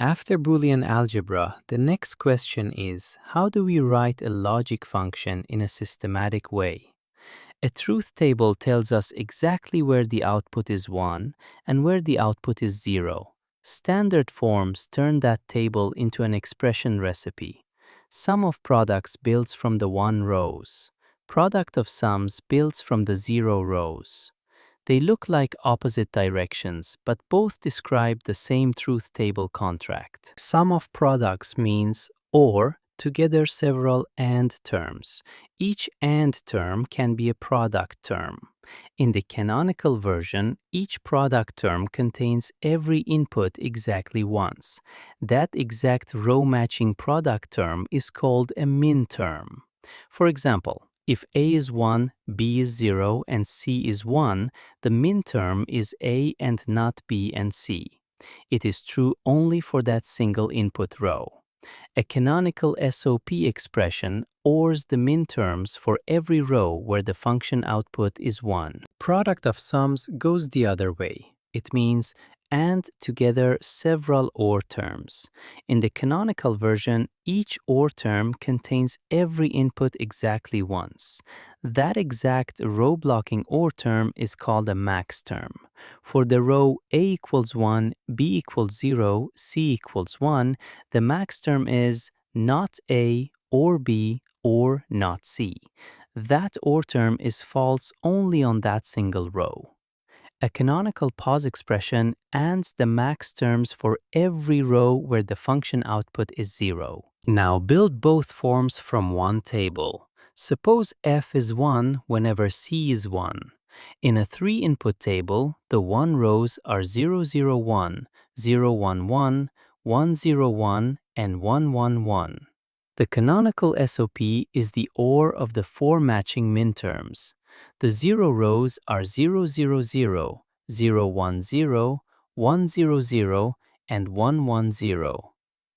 After Boolean algebra, the next question is, how do we write a logic function in a systematic way? A truth table tells us exactly where the output is 1 and where the output is 0. Standard forms turn that table into an expression recipe. Sum of products builds from the 1 rows. Product of sums builds from the 0 rows. They look like opposite directions, but both describe the same truth table contract. Sum of products means or together several AND terms. Each AND term can be a product term. In the canonical version, each product term contains every input exactly once. That exact row-matching product term is called a minterm. For example, if A is 1, B is 0, and C is 1, the minterm is A and not B and C. It is true only for that single input row. A canonical SOP expression ORs the minterms for every row where the function output is 1. Product of sums goes the other way. It means AND together several OR terms. In the canonical version, each OR term contains every input exactly once. That exact row-blocking OR term is called a Maxterm. For the row A equals 1, B equals 0, C equals 1, the Maxterm is not A or B or not C. That OR term is false only on that single row. A canonical POS expression ANDs the Maxterms for every row where the function output is 0. Now build both forms from one table. Suppose F is 1 whenever C is 1. In a 3-input table, the 1 rows are 0, 0, 1, 0, 1, 1, 1, 0, 1, and 1, 1, 1. The canonical SOP is the OR of the 4 matching minterms. The 0 rows are 0, 0, 0, 0, 1, 0, 1, 0, 0, and 1, 1, 0.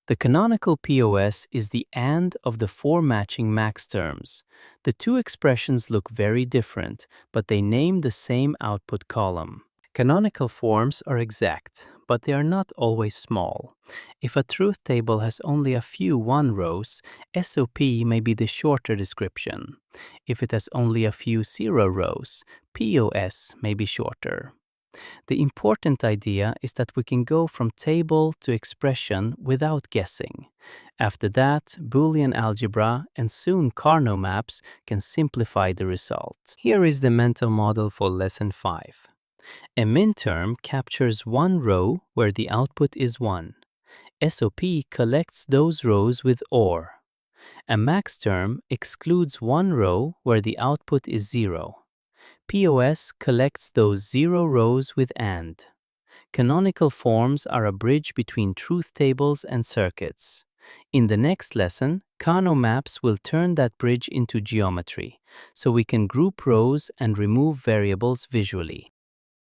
The canonical POS is the AND of the 4 matching Maxterms. The two expressions look very different, but they name the same output column. Canonical forms are exact, but they are not always small. If a truth table has only a few 1 rows, SOP may be the shorter description. If it has only a few 0 rows, POS may be shorter. The important idea is that we can go from table to expression without guessing. After that, Boolean algebra and soon Karnaugh maps can simplify the result. Here is the mental model for Lesson 5. A minterm captures 1 row where the output is 1. SOP collects those rows with OR. A Maxterm excludes 1 row where the output is 0. POS collects those 0 rows with AND. Canonical forms are a bridge between truth tables and circuits. In the next lesson, Karnaugh maps will turn that bridge into geometry, so we can group rows and remove variables visually.